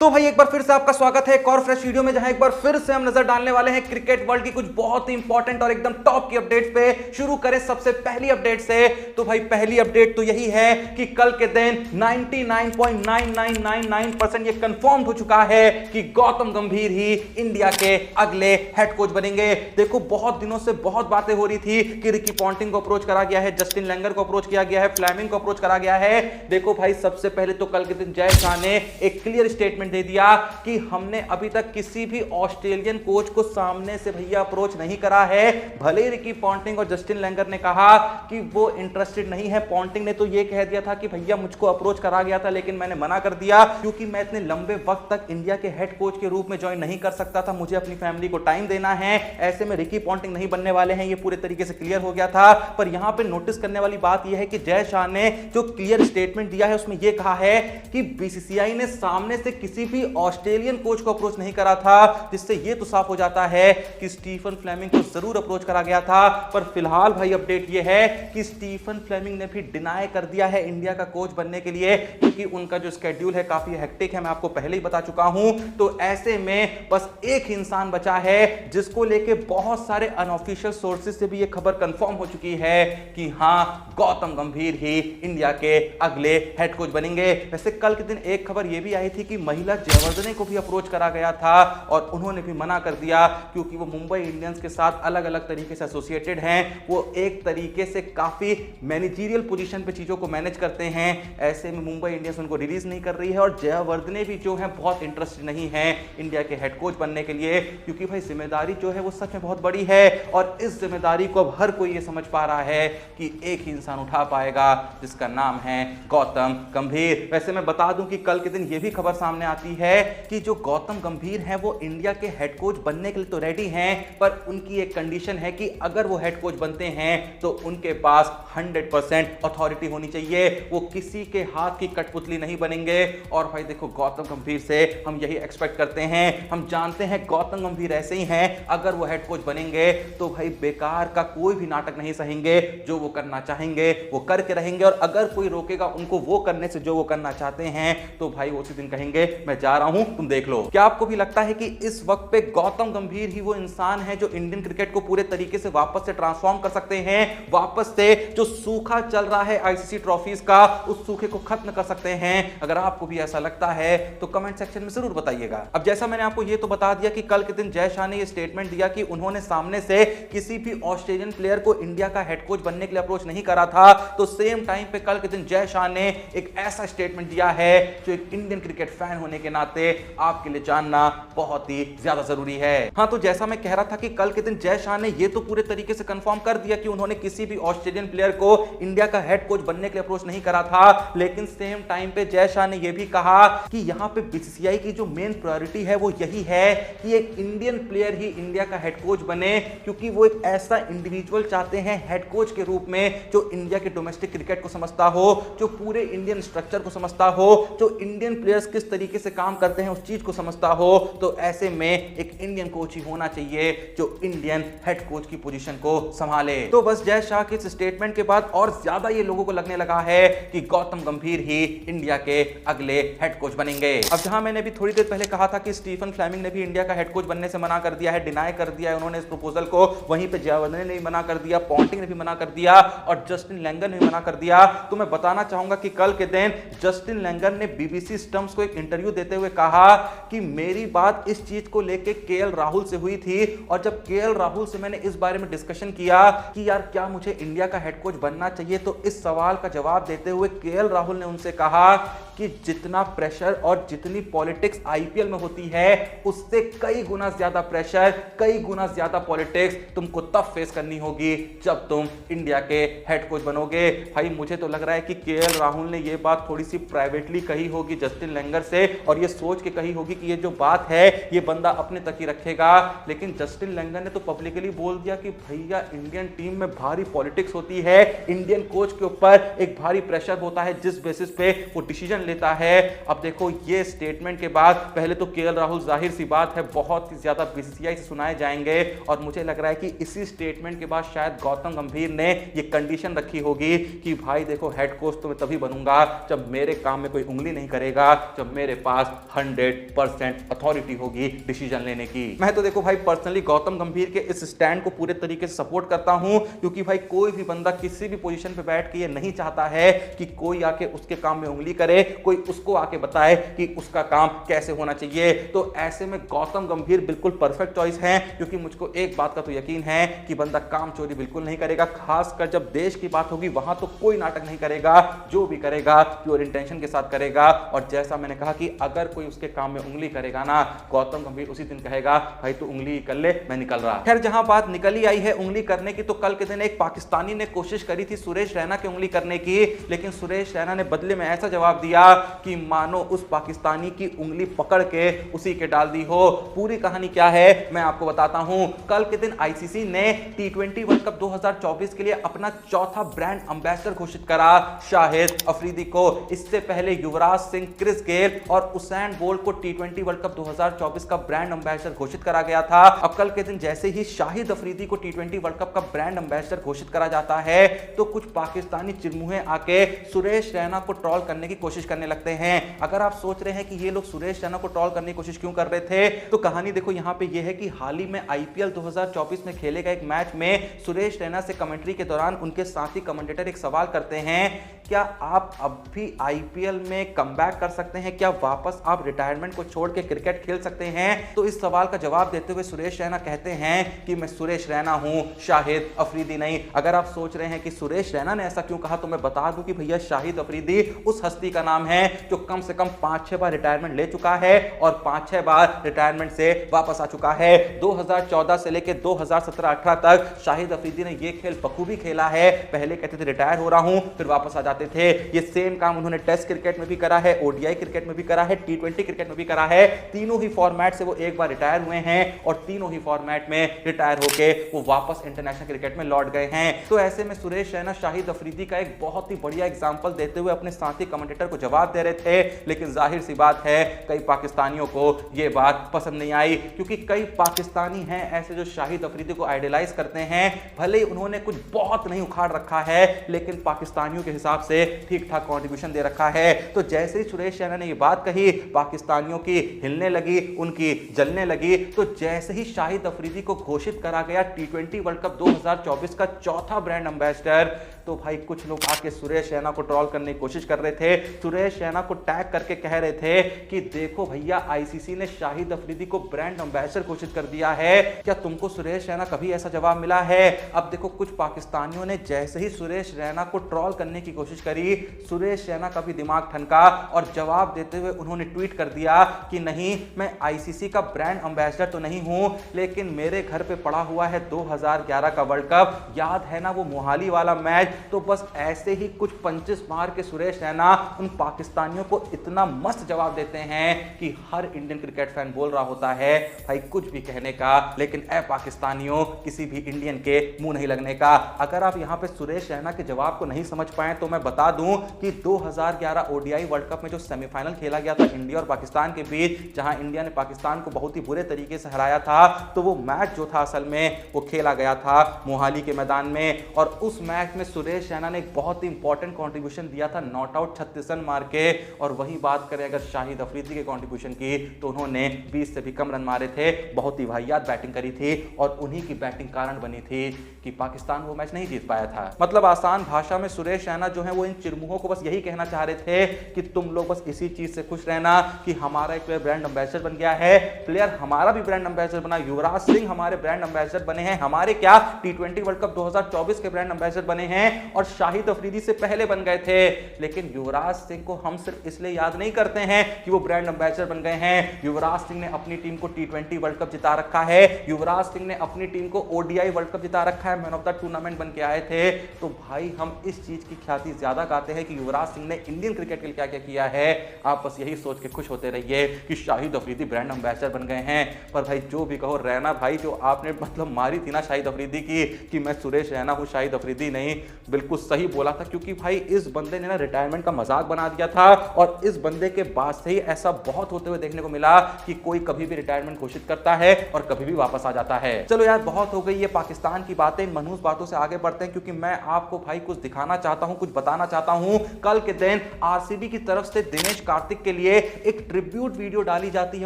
तो भाई एक बार फिर से आपका स्वागत है एक और फ्रेश वीडियो में, जहां एक बार फिर से हम नजर डालने वाले हैं क्रिकेट वर्ल्ड की कुछ बहुत ही इंपॉर्टेंट और एकदम टॉप की अपडेट्स पे। शुरू करें सबसे पहली अपडेट से। तो भाई पहली अपडेट तो यही है कि कल के दिन 99.9999% ये कंफर्म हो चुका है कि गौतम गंभीर ही इंडिया के अगले हेड कोच बनेंगे। देखो बहुत दिनों से बहुत बातें हो रही थी कि रिकी पॉन्टिंग को अप्रोच करा गया है, जस्टिन लैंगर को अप्रोच किया गया है, फ्लेमिंग को अप्रोच करा गया है। देखो भाई सबसे पहले तो कल के दिन जय शाह ने एक क्लियर स्टेटमेंट दे दिया कि हमने अभी तक किसी भी ऑस्ट्रेलियन कोच को सामने से भैया अप्रोच नहीं करा है। भले ही रिकी पॉन्टिंग और जस्टिन लैंगर ने कहा कि वो इंटरेस्टेड नहीं है। पॉन्टिंग ने तो ये कह दिया था कि भैया मुझको अप्रोच करा गया था लेकिन मैंने मना कर दिया क्योंकि मैं इतने लंबे वक्त तक इंडिया के हेड कोच के रूप में ज्वाइन नहीं कर सकता था, मुझे अपनी फैमिली को टाइम देना है। ऐसे में रिकी पॉन्टिंग नहीं बनने वाले हैं, ये पूरे तरीके से क्लियर हो गया था। पर यहां पे नोटिस करने वाली बात यह है कि जय शाह ने जो क्लियर स्टेटमेंट दिया है उसमें यह कहा है कि बीसीसीआई ने सामने से किसी भी ऑस्ट्रेलियन कोच को अप्रोच नहीं करा था, जिससे यह तो साफ हो जाता है कि स्टीफन फ्लेमिंग को जरूर अप्रोच करा गया था। पर फिलहाल भाई अपडेट यह है कि स्टीफन फ्लेमिंग ने भी डिनाई कर दिया है इंडिया का कोच बनने के लिए, क्योंकि उनका जो स्केड्यूल है काफी हेक्टिक है, मैं आपको पहले ही बता चुका हूं। तो ऐसे में बस एक इंसान बचा है जिसको लेके बहुत सारे अनऑफिशियल सोर्सेज से भी यह खबर कंफर्म हो चुकी है कि हां गौतम गंभीर ही इंडिया के अगले हेड कोच बनेंगे। वैसे कल के दिन एक खबर यह भी आई थी कि महिला जयवर्धने को भी अप्रोच करा गया था और उन्होंने भी मना कर दिया क्योंकि वो मुंबई इंडियंस के साथ अलग अलग तरीके से एसोसिएटेड हैं। वो एक तरीके से काफी मैनेजरियल पोजीशन पे चीजों को मैनेज करते हैं। ऐसे में मुंबई इंडियंस उनको रिलीज नहीं कर रही है और जयवर्धने भी जो है बहुत इंटरेस्टेड नहीं है इंडिया के हेड कोच बनने के लिए, क्योंकि भाई जिम्मेदारी जो है वो सच में बहुत बड़ी है और इस जिम्मेदारी को अब हर कोई ये समझ पा रहा है कि एक ही इंसान उठा पाएगा जिसका नाम है गौतम गंभीर। वैसे मैं बता दूं कि कल के दिन ये भी खबर सामने आती है कि जो गौतम गंभीर हैं वो इंडिया के हेड कोच बनने के लिए तो रेडी हैं, पर उनकी एक कंडीशन है कि अगर वो हेड कोच बनते हैं तो उनके पास 100% अथॉरिटी होनी चाहिए, वो किसी के हाथ की कठपुतली नहीं बनेंगे। और भाई देखो गौतम गंभीर से हम यही एक्सपेक्ट करते हैं, हम जानते हैं गौतम गंभीर ऐसे ही हैं, अगर वो हेड कोच बनेंगे तो भाई बेकार का कोई भी नाटक नहीं सहेंगे, जो वो करना चाहेंगे वो करके रहेंगे और अगर कोई रोकेगा उनको वो करने से जो वो करना चाहते हैं तो भाई उसी दिन कहेंगे मैं जा रहा हूं तुम देख लो। क्या आपको भी लगता है कि इस वक्त पे गौतम गंभीर ही वो इंसान है जो इंडियन क्रिकेट को पूरे तरीके से वापस से ट्रांसफॉर्म कर सकते हैं, वापस से जो सूखा चल रहा है आईसीसी ट्रॉफीज का उस सूखे को खत्म कर सकते हैं? अगर आपको भी ऐसा लगता है तो कमेंट सेक्शन में जरूर बताइएगा। अब जैसा मैंने आपको ये तो बता दिया कि कल के दिन जय शाह ने ये स्टेटमेंट दिया कि उन्होंने सामने से किसी भी ऑस्ट्रेलियन प्लेयर को इंडिया का हेड कोच बनने के लिए अप्रोच नहीं करा था, तो सेम टाइम पे कल के दिन जय शाह ने एक ऐसा स्टेटमेंट दिया है जो एक इंडियन क्रिकेट फैन होने के नाते आपके लिए जानना बहुत ही ज्यादा जरूरी है। हां तो जैसा मैं कह रहा था कि कल के दिन जय शाह ने यह तो पूरे तरीके से कंफर्म कर दिया कि उन्होंने किसी भी ऑस्ट्रेलियन प्लेयर को इंडिया का हेड कोच बनने के लिए अप्रोच नहीं करा था, लेकिन सेम टाइम पे जय शाह ने यह भी कहा कि यहां पे बीसीसीआई की जो मेन प्रायोरिटी है वो यही है कि एक इंडियन प्लेयर ही इंडिया का हेड कोच बने, क्योंकि वो एक ऐसा इंडिविजुअल चाहते हैं हेड कोच के रूप में जो इंडिया के डोमेस्टिक क्रिकेट को समझता हो, जो पूरे इंडियन स्ट्रक्चर को समझता हो, जो इंडियन प्लेयर्स किस तरीके से काम करते हैं उस चीज को समझता हो। तो ऐसे में एक इंडियन कोच ही होना चाहिए जो इंडियन हेड कोच की पोजीशन को संभाले। तो बस जय शाह के इस स्टेटमेंट के बाद और ज्यादा ये लोगों को लगने लगा है कि गौतम गंभीर ही इंडिया के अगले हेड कोच बनेंगे। अब जहां मैंने भी थोड़ी देर पहले कहा था कि स्टीफन फ्लेमिंग ने भी इंडिया का हेड कोच बनने से मना कर दिया है, डिनाई कर दिया है उन्होंने इस प्रपोजल को, वहीं पे जयवर्धने ने भी मना कर दिया, पॉन्टिंग ने भी मना कर दिया और जस्टिन लैंगर ने भी मना कर दिया। तो मैं बताना चाहूंगा कि कल के दिन जस्टिन लैंगर ने बीबीसी स्टम्प्स को एक इंटरव्यू देते हुए कहा कि मेरी बात इस चीज को लेके केएल राहुल से हुई थी और जब केएल राहुल से मैंने इस बारे में डिस्कशन किया कि यार क्या मुझे इंडिया का हेड कोच बनना चाहिए, तो इस सवाल का जवाब देते हुए केएल राहुल ने उनसे कहा कि जितना प्रेशर और जितनी पॉलिटिक्स आईपीएल में होती है उससे कई गुना ज्यादा प्रेशर, कई गुना ज्यादा पॉलिटिक्स तुमको तब फेस करनी होगी जब तुम इंडिया के हेड कोच बनोगे। भाई मुझे तो लग रहा है कि केएल राहुल ने यह बात थोड़ी सी प्राइवेटली कही होगी जस्टिन लैंगर से और ये सोच के कही होगी कि ये जो बात है ये बंदा अपने तक ही रखेगा, लेकिन जस्टिन लैंगर ने तो पब्लिकली बोल दिया कि भैया इंडियन टीम में भारी पॉलिटिक्स होती है, इंडियन कोच के ऊपर एक भारी प्रेशर होता है जिस बेसिस पे वो डिसीजन लेता है। अब देखो ये स्टेटमेंट के बाद पहले तो केएल राहुल जाहिर सी बात है बहुत ही ज्यादा बीसीसीआई से सुनाए जाएंगे, और मुझे लग रहा है कि इसी स्टेटमेंट के बाद शायद गौतम गंभीर ने ये कंडीशन रखी होगी कि भाई देखो हेड कोच तो मैं तभी बनूंगा जब मेरे काम में कोई उंगली नहीं करेगा, जब मेरे पास 100% अथॉरिटी होगी डिसीजन लेने की। मैं तो देखो भाई पर्सनली गौतम गंभीर के इस स्टैंड को पूरे तरीके से सपोर्ट करता हूं, क्योंकि भाई कोई भी बंदा किसी भी पोजीशन पे बैठ के ये नहीं चाहता है कि कोई आके उसके काम में उंगली करे, कोई उसको आके बताए कि उसका काम कैसे होना चाहिए। तो ऐसे में गौतम गंभीर बिल्कुल परफेक्ट चॉइस है, क्योंकि मुझको एक बात का तो यकीन है कि बंदा काम चोरी बिल्कुल नहीं करेगा, खासकर जब देश की बात होगी वहां तो कोई नाटक नहीं करेगा, जो भी करेगा प्योर इंटेंशन के साथ करेगा। और जैसा मैंने कहा कि अगर कोई उसके काम में उंगली करेगा ना, गौतम गंभीर उसी दिन कहेगा भाई तू उंगली कर ले, मैं निकल रहा। खैर जहां बात निकल ही आई है उंगली करने की, तो कल के दिन एक पाकिस्तानी ने कोशिश करी थी सुरेश रैना की उंगली करने की, लेकिन सुरेश रैना ने बदले में ऐसा जवाब दिया कि मानो उस पाकिस्तानी की उंगली पकड़ के उसी के डाल दी हो। पूरी कहानी क्या है मैं आपको बताता हूं। कल के दिन आईसीसी ने T20 वर्ल्ड कप 2024 के लिए अपना चौथा ब्रांड एम्बेसडर घोषित करा, शाहिद अफरीदी को। इससे पहले युवराज सिंह, क्रिस गेल और उसैन बोल्ट को T20 वर्ल्ड कप 2024 का ब्रांड एम्बेसडर घोषित करा गया था। अब कल के दिन जैसे ही शाहिद अफरीदी को T20 वर्ल्ड कप का ब्रांड एम्बेसडर घोषित करा जाता है, तो कुछ पाकिस्तानी चिरमुहे आके सुरेश रैना को ट्रोल करने की कोशिश करने लगते हैं। अगर आप सोच रहे हैं कि ये लोग सुरेश रैना को ट्रोल करने की कोशिश क्यों कर रहे थे, तो कहानी देखो यहां पे ये है कि हाल ही में आईपीएल 2024 में खेले गए एक मैच में सुरेश रैना से कमेंट्री के दौरान उनके साथी कमेंटेटर एक सवाल करते हैं, क्या आप अब भी आईपीएल में कमबैक कर सकते हैं, क्या वापस आप रिटायरमेंट को छोड़ के क्रिकेट खेल सकते हैं? तो इस सवाल का जवाब देते हुए सुरेश रैना कहते हैं कि मैं सुरेश रैना हूं, शाहिद अफरीदी नहीं। अगर आप सोच रहे हैं कि सुरेश रैना ने ऐसा क्यों कहा, तो मैं बता दूं कि भैया शाहिद अफरीदी उस हस्ती का नाम है जो कम से कम 5-6 बार रिटायरमेंट ले चुका है और 5-6 बार रिटायरमेंट से वापस आ चुका है। 2014 से लेकर 2017-18 तक शाहिद अफरीदी ने यह खेल बखूबी खेला है। पहले कहते थे रिटायर हो रहा हूं, फिर वापस आ जाते थे। ये सेम काम उन्होंने टेस्ट क्रिकेट में भी करा है, ओडीआई क्रिकेट में भी करा है, T20 क्रिकेट में भी करा है। तीनों ही फॉर्मेट से वो एक बार रिटायर हुए हैं और तीनों ही फॉर्मेट में रिटायर होके वो वापस इंटरनेशनल क्रिकेट में लौट गए हैं। तो ऐसे में सुरेश रैना शाहिद अफरीदी का एक बहुत ही बढ़िया एग्जांपल देते हुए अपने साथी कमेंटेटर को जवाब दे रहे थे, लेकिन जाहिर सी बात है कई पाकिस्तानियों को यह बात पसंद नहीं आई, क्योंकि कई पाकिस्तानी हैं ऐसे जो शाहिद अफरीदी को आइडियलाइज करते हैं। भले ही उन्होंने कुछ बहुत नहीं उखाड़ रखा है, लेकिन पाकिस्तानियों के हिसाब से ठीक ठाक कंट्रीब्यूशन दे रखा है। तो जैसे ही सुरेश रैना ने यह बात कही, पाकिस्तानियों की हिलने लगी, उनकी जलने लगी। तो जैसे ही शाहिद अफरीदी को घोषित करा गया T20 वर्ल्ड कप 2024 का चौथा ब्रांड एम्बेसडर, तो भाई कुछ लोग आके सुरेश रैना को ट्रोल करने की कोशिश कर रहे थे, सुरेश रैना को टैग करके कह रहे थे कि देखो भैया आईसीसी ने शाहिद अफरीदी को ब्रांड एम्बेसडर घोषित कर दिया है, क्या तुमको सुरेश रैना कभी ऐसा जवाब मिला है? अब देखो कुछ पाकिस्तानियों ने जैसे ही सुरेश रैना को ट्रोल करने की कोशिश करी, सुरेश रैना का भी दिमाग ठनका और जवाब देते हुए उन्होंने ट्वीट कर दिया कि नहीं, मैं आईसीसी का ब्रांड एम्बेसडर तो नहीं हूं, लेकिन मेरे घर पे पड़ा हुआ है 2011 का वर्ल्ड कप, याद है ना वो मोहाली वाला मैच। तो बस ऐसे ही कुछ पंचेस मार के सुरेश रैना उन पाकिस्तानियों को इतना मस्त जवाब देते हैं कि हर इंडियन क्रिकेट फैन बोल रहा होता है भाई कुछ भी कहने का, लेकिन ए पाकिस्तानियों किसी भी इंडियन के मुंह नहीं लगने का। अगर आप यहां पे सुरेश रैना के जवाब को नहीं समझ पाए तो मैं बता दूं कि 2011 ओडीआई वर्ल्ड कप में जो सेमीफाइनल खेला गया था इंडिया और पाकिस्तान के बीच, जहां इंडिया ने पाकिस्तान को बहुत ही बुरे तरीके से हराया था, तो वो मैच जो था असल में वो खेला गया था मोहाली के मैदान में। और उस मैच में सुरेश रैना ने एक बहुत ही इंपॉर्टेंट कंट्रीब्यूशन दिया था, नॉट आउट 36 रन मार के। और वही बात करें अगर शाहिद अफरीदी के कंट्रीब्यूशन की, तो उन्होंने 20 से भी कम रन मारे थे, बहुत ही वाहियात बैटिंग करी थी और उन्हीं की बैटिंग कारण बनी थी कि पाकिस्तान वो मैच नहीं जीत पाया था। मतलब आसान भाषा में सुरेश रैना जो है वो इन चिरमुहों को बस यही कहना चाह रहे थे कि तुम लोग बस इसी चीज से खुश रहना कि हमारा एक प्लेयर ब्रांड एम्बेसडर बन गया है, प्लेयर हमारा भी ब्रांड एम्बेसडर बना, युवराज सिंह हमारे ब्रांड एम्बेसडर बने हैं, हमारे क्या T20 वर्ल्ड कप 2024 के ब्रांड एम्बेसडर बने हैं और शाहिद अफरीदी से पहले बन गए थे। लेकिन युवराज सिंह को हम सिर्फ इसलिए याद नहीं करते हैं कि वो ब्रांड एम्बेसडर बन गए हैं, युवराज सिंह ने अपनी टीम को T20 वर्ल्ड कप जिता रखा है, युवराज सिंह ने अपनी टीम को ओडीआई वर्ल्ड कप जिता रखा है, मैन ऑफ द टूर्नामेंट बन के आए थे। तो भाई हम इस चीज की ख्याति ज्यादा गाते हैं कि युवराज सिंह ने इंडियन क्रिकेट के लिए क्या क्या किया है, आप बस यही सोच के खुश होते रहिए कि शाहिद अफरीदी ब्रांड एम्बेसडर बन गए हैं। पर भाई जो भी कहो, रैना भाई जो आपने मतलब मारी थी ना शाहिद अफरीदी की कि मैं सुरेश रैना हूं शाहिद अफरीदी नहीं, बिल्कुल सही बोला था, क्योंकि भाई इस बंदे ने ना रिटायरमेंट का मजाक बना दिया था और इस बंदे के बाद से ही ऐसा बहुत होते हुए देखने को मिला कि कोई कभी भी रिटायरमेंट घोषित करता है और कभी भी वापस आ जाता है। चलो यार बहुत हो गई ये पाकिस्तान की बातें, इन मनहूस बातों से आगे बढ़ते हैं, क्योंकि मैं आपको भाई कुछ दिखाना चाहता हूं, कुछ बताना चाहता हूं। कल के दिन आरसीबी की तरफ से दिनेश कार्तिक के लिए एक ट्रिब्यूट वीडियो डाली जाती है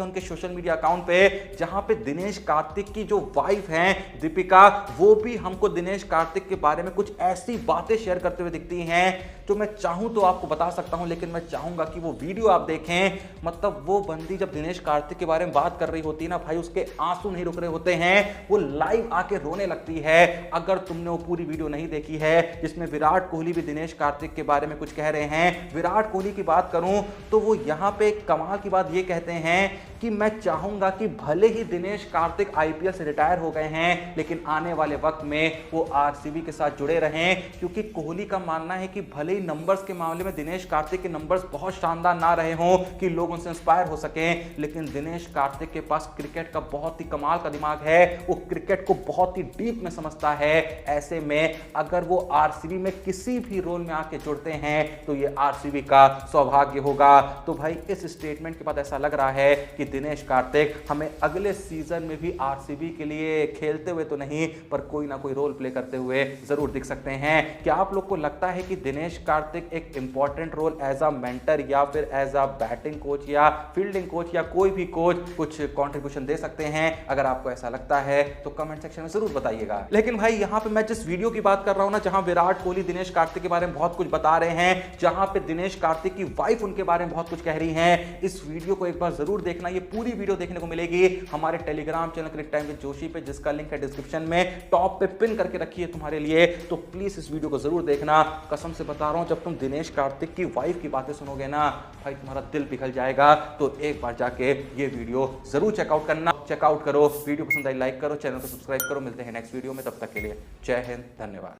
उनके सोशल मीडिया अकाउंट पे, जहां पे दिनेश कार्तिक की जो वाइफ हैं दीपिका, वो भी हमको दिनेश कार्तिक के बारे में कुछ ऐसी बातें शेयर करते हुए दिखती हैं जो मैं चाहूं तो आपको बता सकता हूं, लेकिन मैं चाहूंगा कि वो वीडियो आप देखें। मतलब वो बंदी जब दिनेश कार्तिक के बारे में बात कर रही होती है ना भाई, उसके आंसू नहीं रुक रहे होते हैं, वो लाइव आके रोने लगती है। अगर तुमने वो पूरी वीडियो नहीं देखी है जिसमें विराट कोहली भी दिनेश कार्तिक के बारे में कुछ कह रहे हैं, विराट कोहली की बात करूं तो वो यहां पे कमाल की बात ये कहते हैं कि मैं चाहूंगा कि भले ही दिनेश कार्तिक आईपीएल से रिटायर हो गए हैं, लेकिन आने वाले वक्त में वो आरसीबी के साथ जुड़े रहें, क्योंकि कोहली का मानना है कि भले ही नंबर्स के मामले में दिनेश कार्तिक के नंबर्स बहुत शानदार ना रहे हों कि लोग उनसे इंस्पायर हो सकें, लेकिन दिनेश कार्तिक के पास क्रिकेट का बहुत ही कमाल का दिमाग है, वो क्रिकेट को बहुत ही डीप में समझता है। ऐसे में अगर वो आरसीबी में किसी भी रोल में आके जुड़ते हैं तो ये आरसीबी का सौभाग्य होगा। तो भाई इस स्टेटमेंट के बाद ऐसा लग रहा है कि दिनेश कार्तिक हमें अगले सीजन में भी आरसीबी के लिए खेलते हुए तो नहीं, पर कोई ना कोई रोल प्ले करते हुए जरूर दिख सकते हैं। क्या आप लोग को लगता है कि दिनेश कार्तिक एक important role as a mentor या फिर एज अ बैटिंग कोच या फील्डिंग कोच या कोई भी कोच कुछ कंट्रीब्यूशन दे सकते हैं? अगर आपको ऐसा लगता है तो कमेंट सेक्शन में जरूर बताइएगा। लेकिन भाई यहाँ पे मैं जिस वीडियो की बात कर रहा हूँ ना, जहां विराट कोहली दिनेश कार्तिक के बारे में बहुत कुछ बता रहे हैं, जहां पे दिनेश कार्तिक की वाइफ उनके बारे में बहुत कुछ कह रही है, इस वीडियो को एक बार जरूर देखना। ये पूरी वीडियो देखने को मिलेगी हमारे Telegram channel crick time with Joshi पे, जिसका लिंक है डिस्क्रिप्शन में टॉप पे पिन करके रखी है तुम्हारे लिए। तो प्लीज इस वीडियो को जरूर देखना। कसम से बता रहा हूं, जब तुम दिनेश कार्तिक की वाइफ की बातें सुनोगे ना भाई, तुम्हारा दिल पिघल जाएगा। तो एक बार जाके ये वीडियो जरूर चेकआउट करना, चेकआउट करो। वीडियो पसंद आई लाइक करो, चैनल को सब्सक्राइब करो। मिलते हैं नेक्स्ट वीडियो में, तब तक के लिए जय हिंद, धन्यवाद।